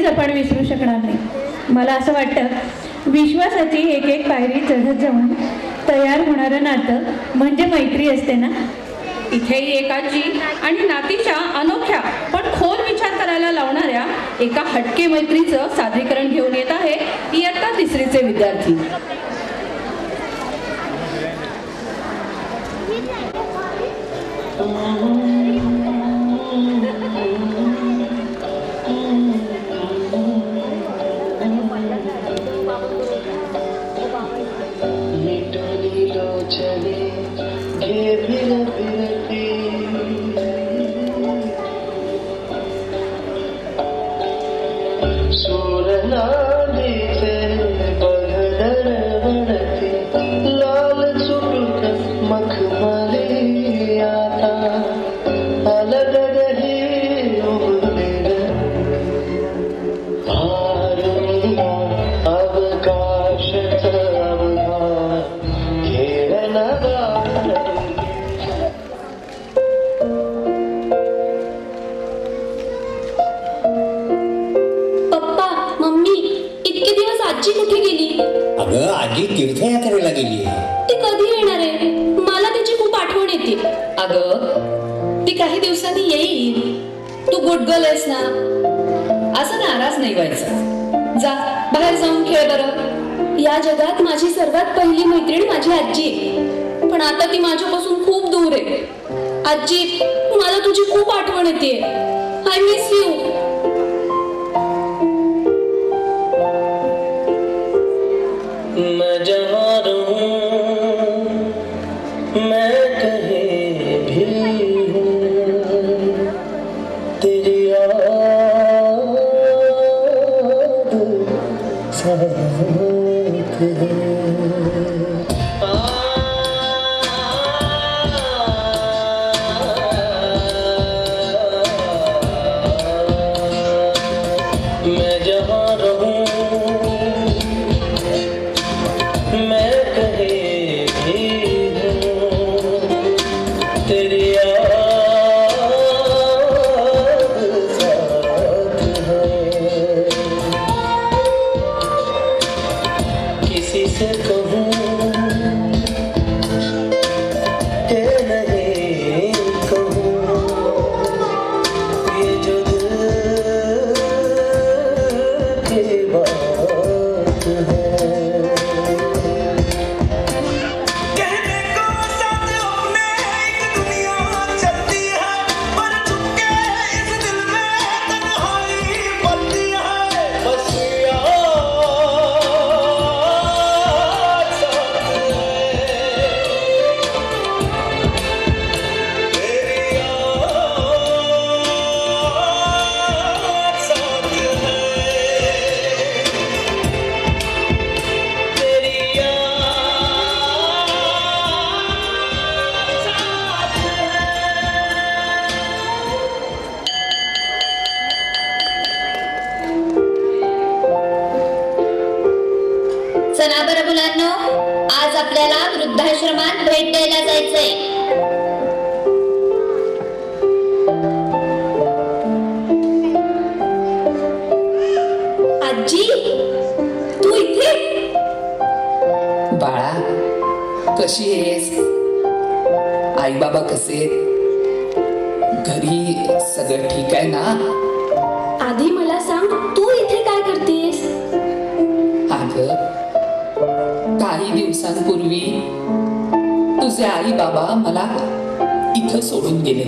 आपण विसरू शकणार नाही. मला असं वाटतं विश्वासाची एक एक पायरी चढत जाऊन तयार होणारं नातं म्हणजे मैत्री असते ना. इथेही एक आजी आणि नातीच्या अनोख्या पण खोल विचार करायला लावणाऱ्या एका हटके मैत्रीचं सादरीकरण घेऊन येत आहे इयत्ता 3रीचे विद्यार्थी. अगं आजी तीर्थयात्रेला गेली. ती कधी येणार आहे? मला तिची खूप आठवण येते. अगं ती काही दिवसांनी येईल. तू गुड गर्ल आहेस ना, असं नाराज नाही व्हायचं. जा बाहेर जाऊन खेळ बरं. या जगात माझी सर्वात पहिली मैत्रीण माझी आजी आहे, पण आता ती माझ्यापासून खूप दूर आहे. आजी, मला तुझी खूप आठवण येते. I miss you. मैं जहाँ रहूं, मैं कहीं भी हूँ, तेरी याद साथ है. मैं जहाँ रहूं चला बरं मुलांनो, आज आपल्याला वृद्धाश्रमात भेट द्यायला जायचंय. आजी, तू इथे? बाळा, कशी आहेस? आई बाबा कसे? घरी सगळं ठीक आहे ना? आधी मला सांग, तू इथे काय करतेस? अगं, काही दिवसांपूर्वी तुझे आई बाबा मला इथं सोडून गेले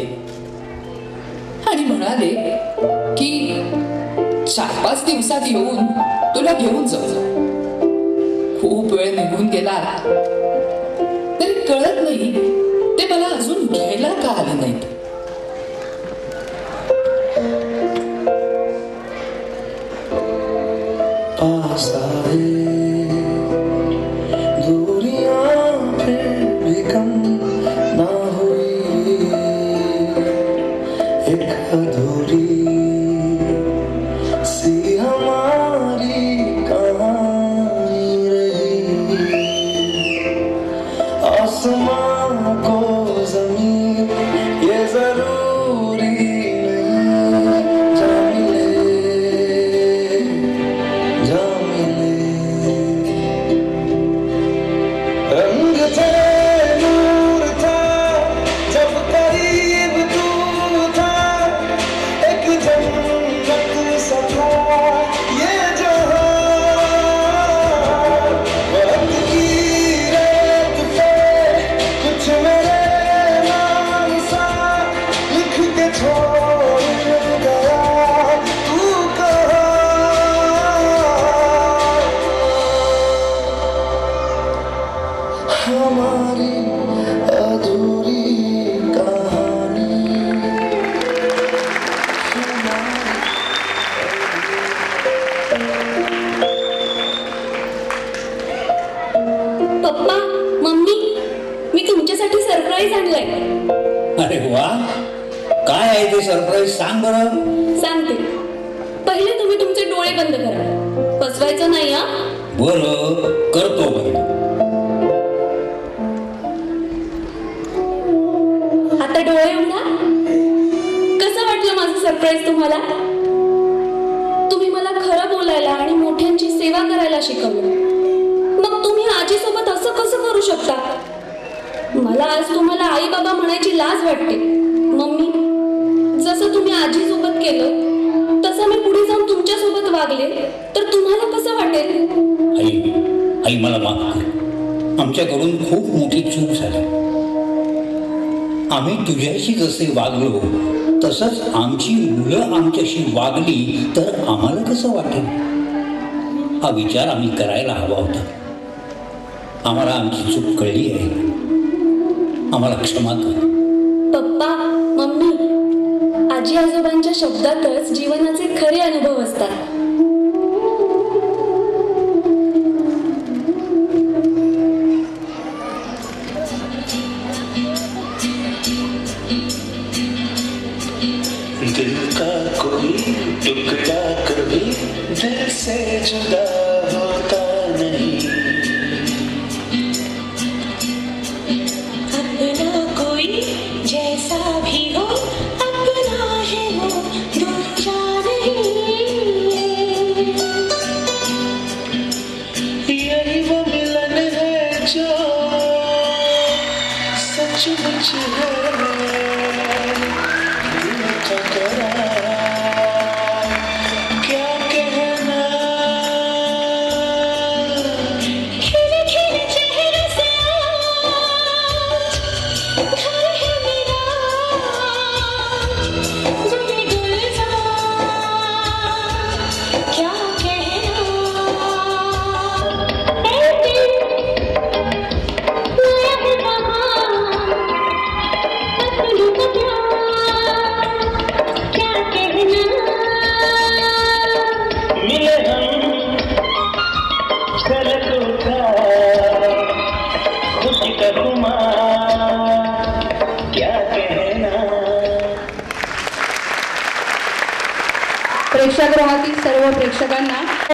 आणि म्हणाले की 4-5 दिवसात येऊन तुला घेऊन जाऊ. खूप वेळ निघून गेला तरी कळत नाही ते मला अजून घ्यायला का आले नाहीत. अरे वा, काय आहे ते सरप्राईज सांग बरं. सांगते. पहिले तुम्ही तुमचे डोळे बंद करा. फसवायचं नाही हा. बरं, करतो बंद. आता डोळे उघडा. कसं वाटलं माझं सरप्राईज तुम्हाला? तुम्ही मला खरं बोलायला आणि मोठ्यांची सेवा करायला शिकवलं. मग तुम्ही आजीसोबत असं कसं करू शकता? मला आज तुम्हाला आई बाबा म्हणायची लाज वाटते. मम्मी, जसं तुम्ही आजीसोबत केलं तसं मी पुढे जाऊन तुमच्यासोबत वागले तर तुम्हाला कसं वाटेल? आई, आई मला माफ कर. आमच्याकडून खूप मोठी चूक झाली. आम्ही तुझ्याशी जसे वागलो तसंच आमची मुलं आमच्याशी वागली तर आम्हाला कसं वाटेल, हा विचार आम्ही करायला हवा होता. आम्हाला आमची चूक कळली आहे. आम्हाला क्षमा कर. पप्पा, मम्मी, आजी आजोबांच्या शब्दातच जीवनाचे खरे अनुभव असतात. दिल का कोई टुकड़ा कभी दिल से जुदा होता नहीं. अपना कोई जैसा भी हो अपना है वो दूसरा नहीं. यही वो मिलन है जो सचमुच है. दिल का करार क्या कहना. खिले खिले चेहरे से आज घर है मेरा. गुले गुलजार क्या कहना. ऐ दिल नया है बहार अपनों का प्यार क्या कहना. मिले हम झलक उठा खुशी का खुमार क्या कहना. प्रेक्षागृहातील सर्व प्रेक्षकांना